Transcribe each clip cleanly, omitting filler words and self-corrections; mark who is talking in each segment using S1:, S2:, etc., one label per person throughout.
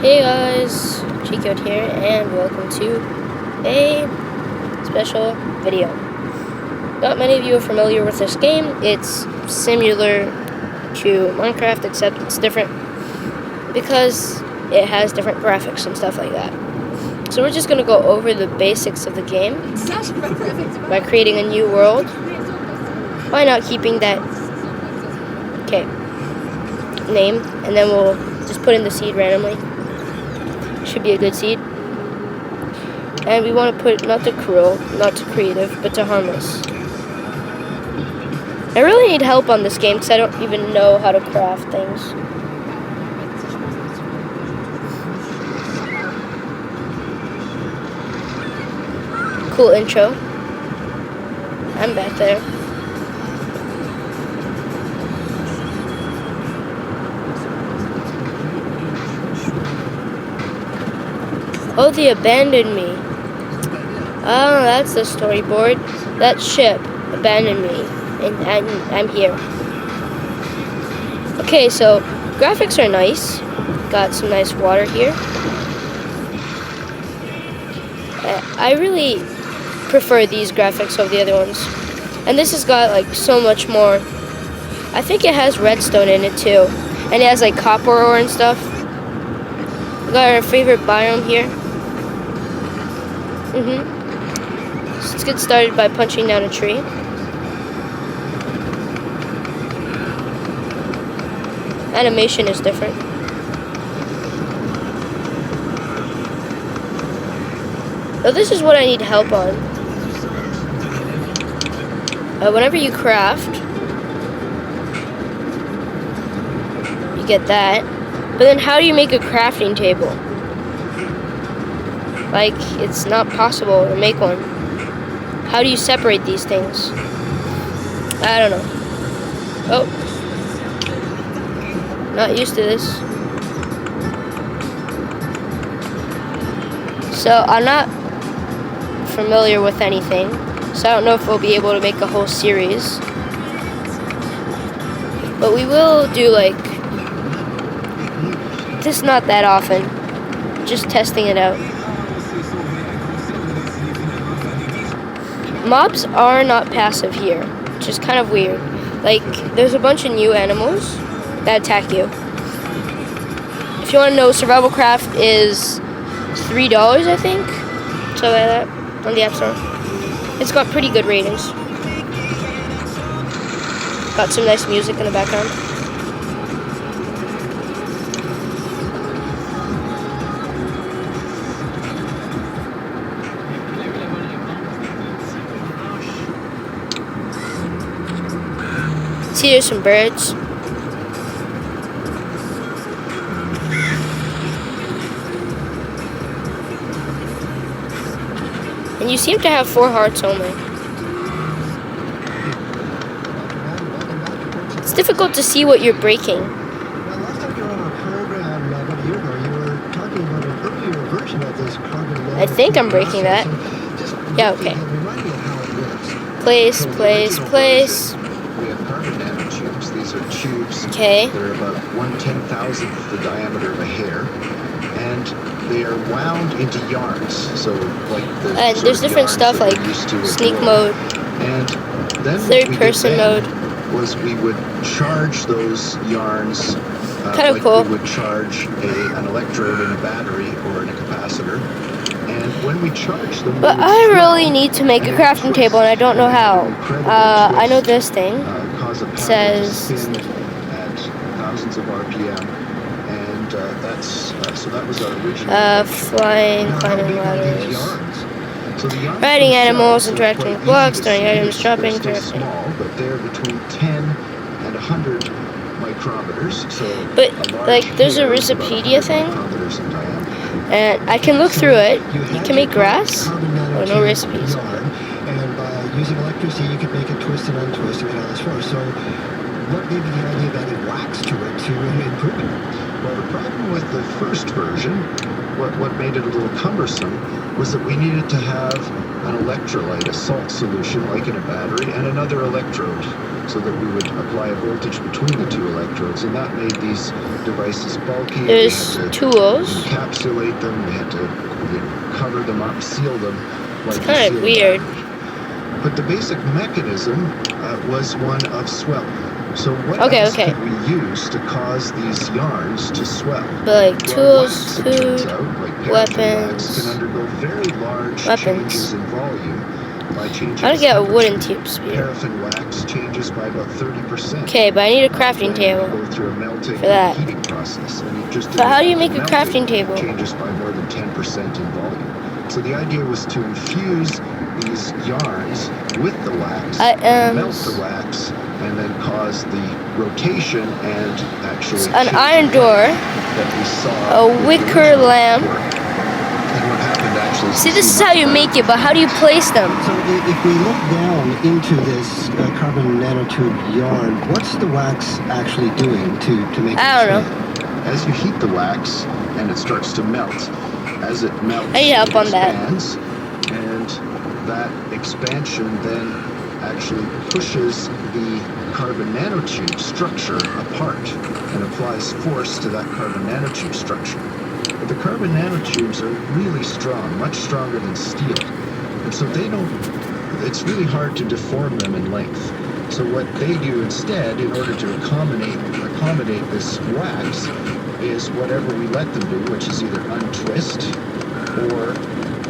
S1: Hey guys, Chico here, and welcome to a special video. Not many of you are familiar with this game. It's similar to Minecraft, except it's different because it has different graphics and stuff like that. So we're just going to go over the basics of the game by creating a new world. Why not keeping that name, and then we'll just put in the seed randomly. Should be a good seed. And we want to put not to cruel, not to creative, but to harmless. I really need help on this game because I don't even know how to craft things. Cool intro. I'm back there. Oh, they abandoned me. Oh, that's the storyboard. That ship abandoned me, and I'm here. Okay, so graphics are nice. Got some nice water here. I really prefer these graphics over the other ones. And this has got like so much more. I think it has redstone in it too. And it has like copper ore and stuff. We got our favorite biome here. So let's get started by punching down a tree. Animation is different. Oh, this is what I need help on. Whenever you craft, you get that. But then how do you make a crafting table? Like, it's not possible to make one. How do you separate these things? I don't know. Oh. Not used to this. So, I'm not familiar with anything. So, I don't know if we'll be able to make a whole series. But we will do, like, just not that often. Just testing it out. Mobs are not passive here, which is kind of weird. Like, there's a bunch of new animals that attack you. If you want to know, SurvivalCraft is $3, I think, something like that, on the App Store. It's got pretty good ratings. Got some nice music in the background. See, there's some birds. And you seem to have 4 hearts only. It's difficult to see what you're breaking.
S2: Now, last time you were on our program about a year ago, you were talking about an earlier version of this carbon.
S1: I think I'm breaking that. Yeah, okay. Place.
S2: We have carbon nanotubes. These are tubes.
S1: Okay.
S2: They're about 1/10,000th the diameter of a hair, and they are wound into yarns. So, like the
S1: and there's different stuff like sneak mode,
S2: and then
S1: third-person mode.
S2: Was we would charge those yarns.
S1: Kind of
S2: like
S1: cool.
S2: We would charge an electrode in a battery or in a capacitor. And when we charge them,
S1: but I really need to make a crafting table, and I don't know how. I know this thing. It says
S2: at thousands of RPM, and so that was our original.
S1: Flying, climbing ladders, riding animals, interacting with blocks, throwing items, dropping, crafting.
S2: Small, but they're between 10 and 100 micrometers. So
S1: but like, there's a Wikipedia thing. And I can look through it. You can make grass. Oh, no recipes.
S2: And by using electricity, you can make it twist and untwist and all this for. So, what gave you the idea of adding wax to it to improve it? Well, the problem with the first version, what made it a little cumbersome, was that we needed to have an electrolyte, a salt solution like in a battery, and another electrode. so that we would apply a voltage between the two electrodes, and that made these devices bulky.
S1: There's
S2: we had to
S1: tools.
S2: encapsulate them. We had to cover them up, seal them.
S1: It's kind of weird.
S2: But the basic mechanism was one of swelling. So what else could we use to cause these yarns to swell?
S1: But like tools,
S2: wax,
S1: food, weapons,
S2: can undergo very large changes in volume by changing.
S1: How to get a wooden tube speed?
S2: Paraffin wax changes by about 30%.
S1: Okay, but I need a crafting table for that.
S2: Heating process. And just
S1: so how do you make a crafting table?
S2: Changes by more than 10% in volume. So the idea was to infuse these yarns with the wax, melt the wax, and then cause the rotation and actually
S1: an iron door,
S2: that we saw,
S1: a wicker lamp.
S2: And what happened actually.
S1: See, this is how you make it, but how do you place them?
S2: So if we look down into this carbon nanotube yarn, what's the wax actually doing to make it?
S1: I don't know.
S2: As you heat the wax and it starts to melt, as it melts,
S1: I need help on that.
S2: And that expansion then actually pushes the carbon nanotube structure apart and applies force to that carbon nanotube structure. But the carbon nanotubes are really strong, much stronger than steel. And so it's really hard to deform them in length. So what they do instead, in order to accommodate this wax, is whatever we let them do, which is either untwist or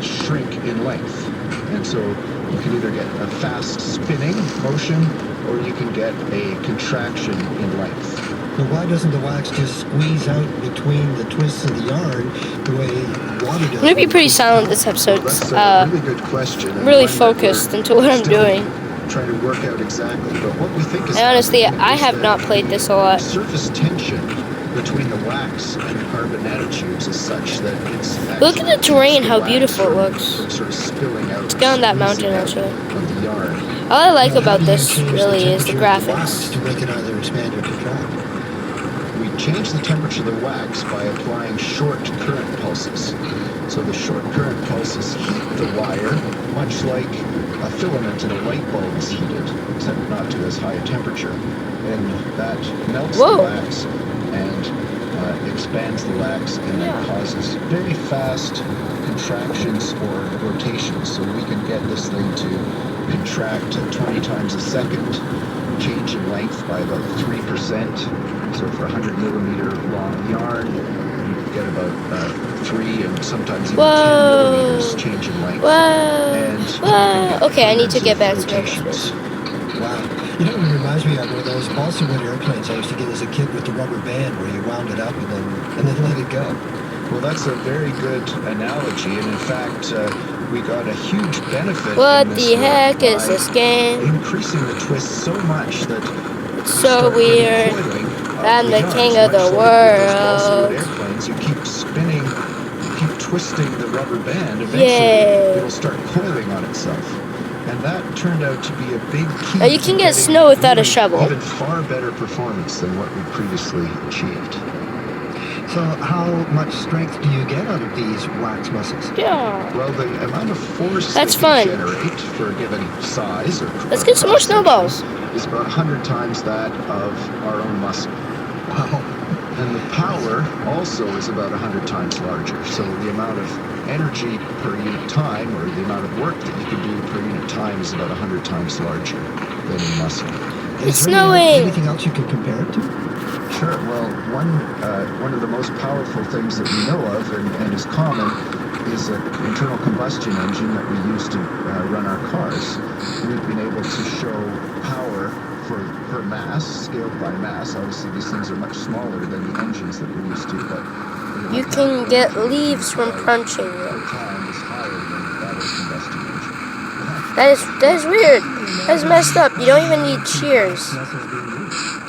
S2: shrink in length. And so you can either get a fast spinning motion or you can get a contraction in length. But why doesn't the wax just squeeze out between the twists of the yarn the way water does?
S1: I'm going to be pretty silent this episode.
S2: That's a really good question.
S1: Really focused into what I'm doing.
S2: Trying to work out exactly, but what we think is...
S1: And honestly, I have not played this a lot.
S2: Surface tension between the wax and the carbon nanotubes is such that it's...
S1: Look at the terrain, how beautiful it looks.
S2: Sort of spilling out.
S1: Let's go on that mountain, actually.
S2: Of the yarn.
S1: All I like about this, really, is the graphics.
S2: To make it either expand or contract. We change the temperature of the wax by applying short current pulses. So the short current pulses heat the wire, much like a filament in a light bulb is heated, except not to as high a temperature. And that melts the wax and expands the wax and then causes very fast contractions or rotations. So we can get this thing to contract at 20 times a second, change in length by about 3%. So for 100 millimeter long yarn, you get about 3 and sometimes even 10 millimeters change in length. And
S1: okay, I need to get back to this.
S2: Wow. You know, it reminds me of one of those balsa wood airplanes I used to get as a kid with the rubber band where you wound it up and then let it go. Well, that's a very good analogy, and in fact, we got a huge benefit.
S1: What the heck is this game?
S2: Increasing the twist so much that
S1: it's so weird. I'm the king of the world.
S2: Airplanes, you keep spinning, you keep twisting the rubber band. Eventually, it'll start coiling on itself. And that turned out to be a big key.
S1: Now you can get snow without a shovel.
S2: Even far better performance than what we previously achieved. So how much strength do you get out of these wax muscles?
S1: Yeah.
S2: Well, the amount of force
S1: that's
S2: they
S1: fun.
S2: Generate for a given size or
S1: let's get some more snowballs.
S2: Is about 100 times that of our own muscle. Wow. And the power also is about 100 times larger. So the amount of energy per unit time, or the amount of work that you can do per unit time, is about 100 times larger than in muscle.
S1: It's snowing.
S2: Anything else you can compare it to? Sure. Well, one of the most powerful things that we know of and is common is an internal combustion engine that we use to run our cars. We've been able to show power per mass, scaled by mass. Obviously, these things are much smaller than the engines that we're used to, but
S1: you can get leaves from crunching them.
S2: Time is higher than that of combustion engine.
S1: That is weird. That is messed up. You don't even need shears.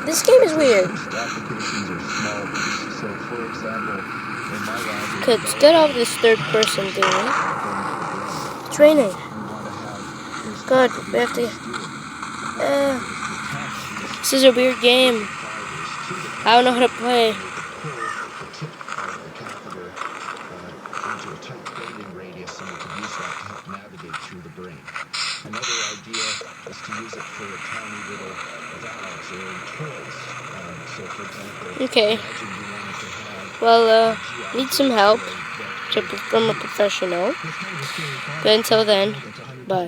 S1: This game is weird. Okay, let's get off this third person thing. It's raining. God, we have to... this is a weird game. I don't know how to play.
S2: Another idea is to use it for tiny little valves or toys. So, for example,
S1: Okay.
S2: imagine you wanted to have
S1: Well,
S2: GI
S1: need some
S2: Joe
S1: help
S2: toy that
S1: from a professional.
S2: It's kind of a scary thought.
S1: But until then, bye.